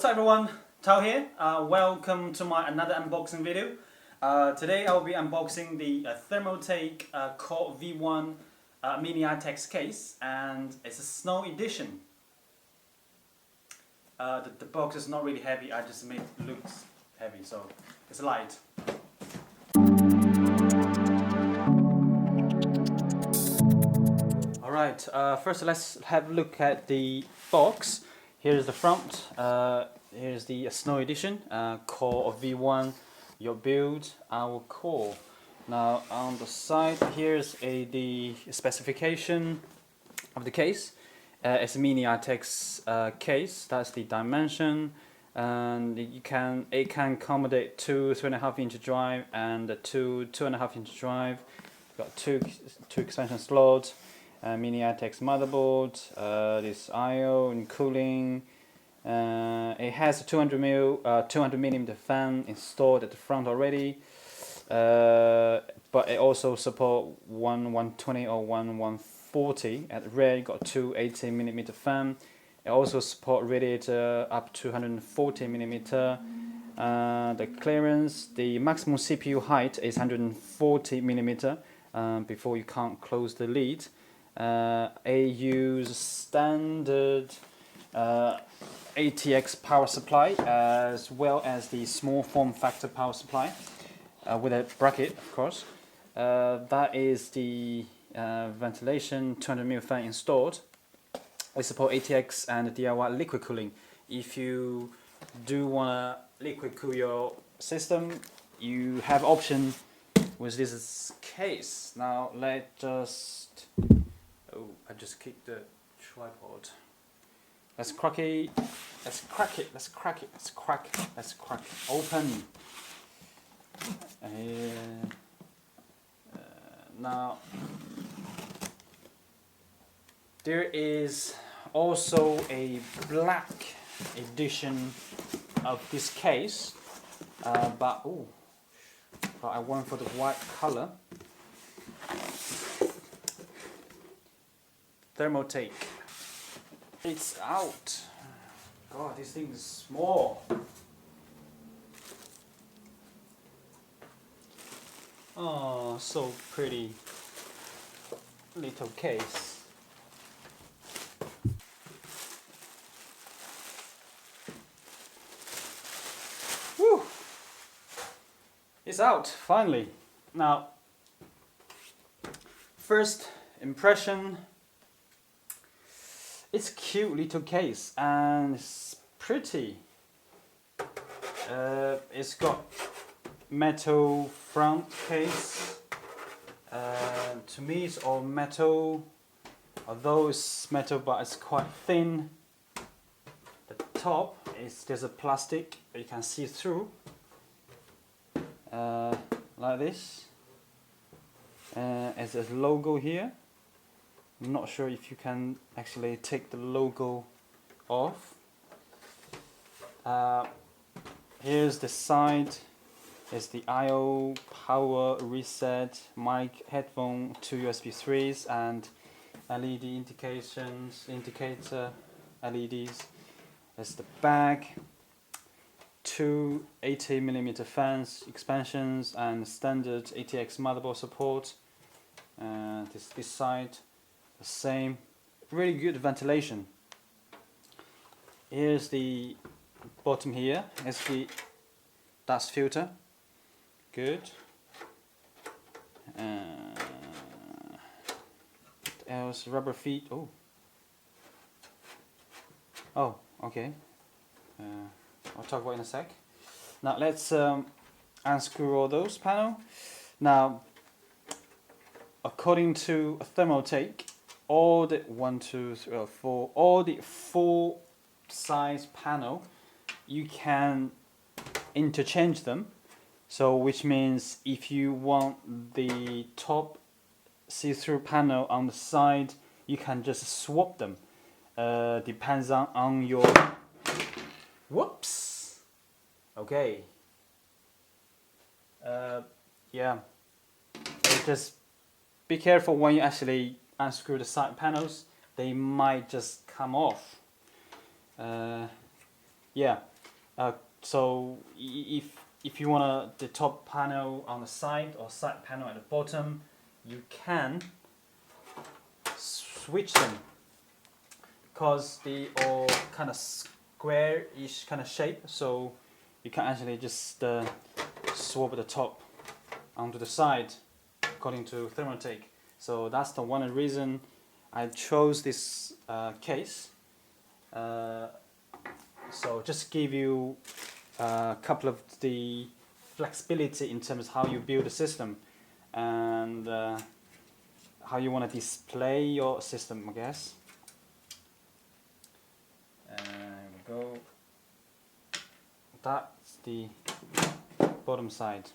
What's up everyone, Tao here. Welcome to my another unboxing video. Today I will be unboxing the Thermaltake Core V1 Mini-itx case, and it's a snow edition. The box is not really heavy, I just made it look heavy, so it's light. Alright, first let's have a look at the box. Here's the front, here's the snow edition, Core V1, your build, our core. Now on the side, here's the specification of the case. It's a Mini-itx case, that's the dimension, and it can accommodate 2.5 inch drive and 2.5 inch drive. Got two expansion slots. Mini-itx motherboard, this I/O and cooling. It has a 200mm fan installed at the front already, but it also supports 120 or 140. At the rear, you got two 80mm fan. It also supports radiator up to 140mm. The clearance, the maximum CPU height is 140mm. Before you can't close the lid. Use standard ATX power supply as well as the small form factor power supply with a bracket, of course. That is the ventilation 200mm fan installed. We support ATX and DIY liquid cooling. If you do want to liquid cool your system, you have option with this case. Now let's just... Oh, I just kicked the tripod. Let's crack it. Let's crack it. Let's crack it. Let's crack it. Let's crack it. Open. Now, there is also a black edition of this case, but I went for the white color. Thermaltake. It's out. God, this thing is small. Oh, so pretty. Little case. Whew. It's out, finally. Now, first impression. It's a cute little case and it's pretty. It's got metal front case. To me it's all metal, although it's metal but it's quite thin. The top is there's a plastic that you can see through, like this. There's a logo here. I'm not sure if you can actually take the logo off. Here's the side. There's the I/O, power, reset, mic, headphone, two USB 3s, and LED indicator LEDs. There's the back. Two 80mm fans, expansions, and standard ATX motherboard support. This side. The same, really good ventilation. Here's the bottom here. It's the dust filter. Good. What else? Rubber feet. Oh, okay. I'll talk about it in a sec. Now let's unscrew all those panels. Now, according to Thermaltake, all the all the full size panel, you can interchange them. So which means if you want the top see-through panel on the side, you can just swap them. Depends on your... Whoops! Okay. Yeah. Just be careful when you actually unscrew the side panels, they might just come off. Yeah, So if you want the top panel on the side or side panel at the bottom, you can switch them because they all kind of square-ish kind of shape. So you can actually just swap the top onto the side according to Thermaltake. So that's the one reason I chose this case. So just give you a couple of the flexibility in terms of how you build a system and how you want to display your system, I guess. There we go. That's the bottom side.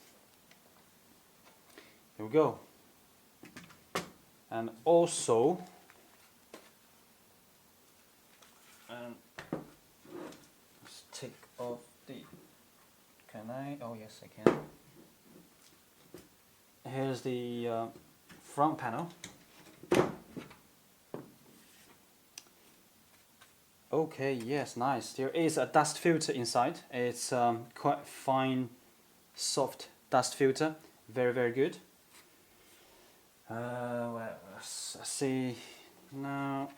Here we go. And also, let's take off the. Can I? Oh yes, I can. Here's the front panel. Okay, yes, nice. There is a dust filter inside. It's quite fine, soft dust filter. Very, very good. Well, let's see. Now,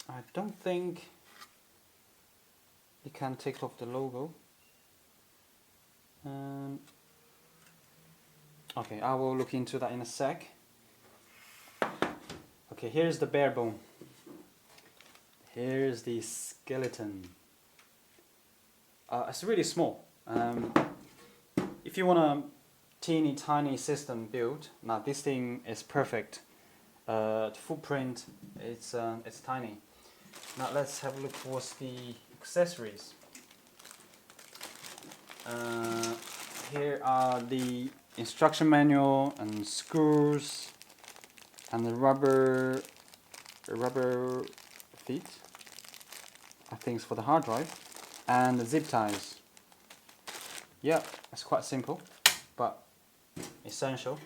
I don't think you can take off the logo. Okay, I will look into that in a sec. Okay, here's the bare bone. Here's the skeleton. It's really small. If you want a teeny tiny system build, now this thing is perfect. The footprint, it's tiny. Now let's have a look what's the accessories. Here are the instruction manual and screws and the rubber feet. I think it's for the hard drive, and the zip ties. Yeah, it's quite simple, but essential.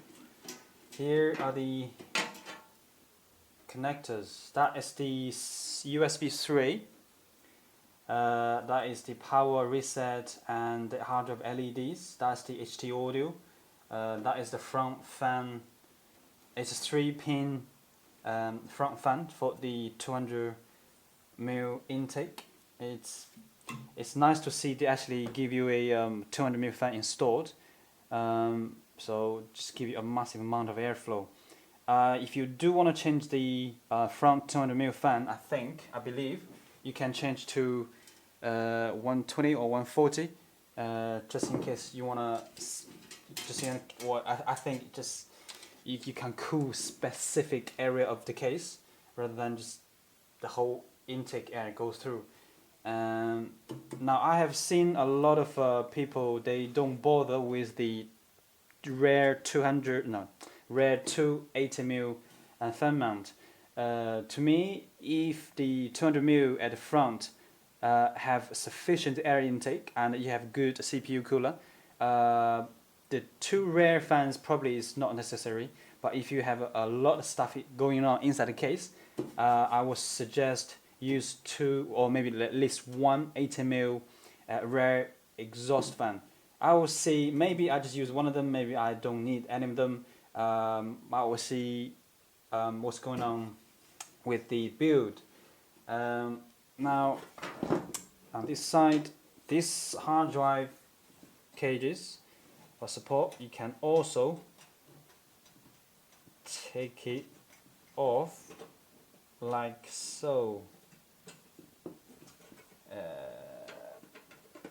Here are the connectors. That is the USB 3. That is the power reset and the hard drive LEDs. That's the HT audio. That is the front fan. It's a 3-pin front fan for the 200mm intake. It's nice to see they actually give you a 200mm fan installed. So just give you a massive amount of airflow. If you do want to change the front 200mm fan, I believe you can change to 120 or 140, just in case you wanna. I think just you can cool specific area of the case rather than just the whole intake air goes through. Now I have seen a lot of people, they don't bother with the rare 280mm fan mount. To me, if the 200mm at the front have sufficient air intake and you have good CPU cooler, the two rare fans probably is not necessary. But if you have a lot of stuff going on inside the case, I would suggest use two or maybe at least one 80mm rare exhaust fan. I will see, maybe I just use one of them, maybe I don't need any of them. I will see what's going on with the build. Now on this side, this hard drive cages for support, you can also take it off like so.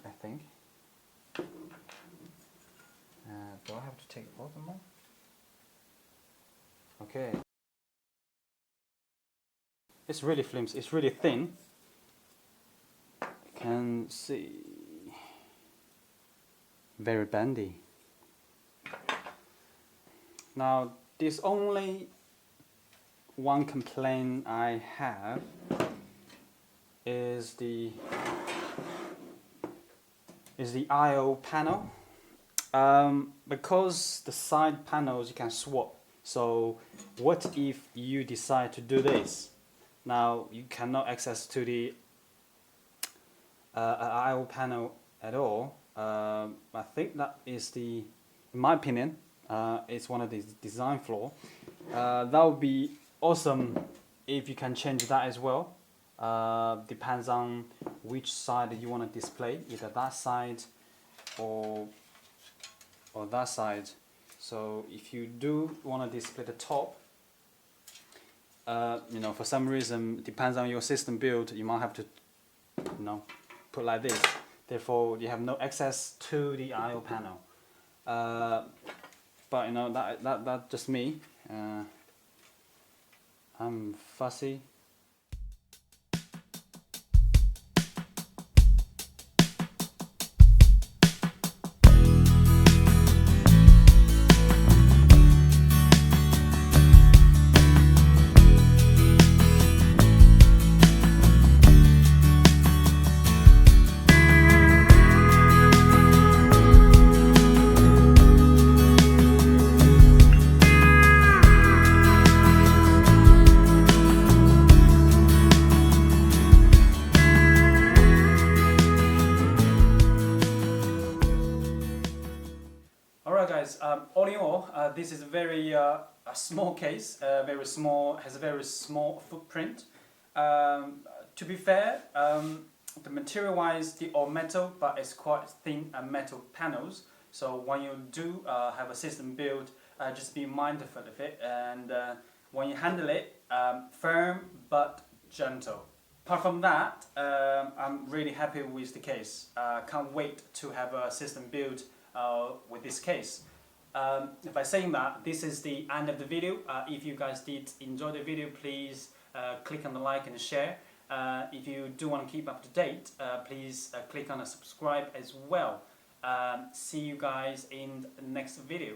I think. Do I have to take both of them off? Okay. It's really flimsy. It's really thin. You can see. Very bendy. Now, there's only one complaint I have is the I/O panel. Because the side panels you can swap. So what if you decide to do this? Now you cannot access to the an I/O panel at all, I think that is in my opinion, it's one of the design flaw. That would be awesome if you can change that as well. Depends on which side you want to display, either that side or that side. So if you do want to display the top, for some reason, depends on your system build, you might have to, put like this. Therefore, you have no access to the I/O panel. But that's just me. I'm fussy. Guys, all in all, this is a very a small case, has a very small footprint. To be fair, the material-wise, the all metal, but it's quite thin metal panels. So when you do have a system build, just be mindful of it, and when you handle it, firm but gentle. Apart from that, I'm really happy with the case. Can't wait to have a system build with this case. By saying that, this is the end of the video. If you guys did enjoy the video, please click on the like and share. If you do want to keep up to date, please click on the subscribe as well. See you guys in the next video.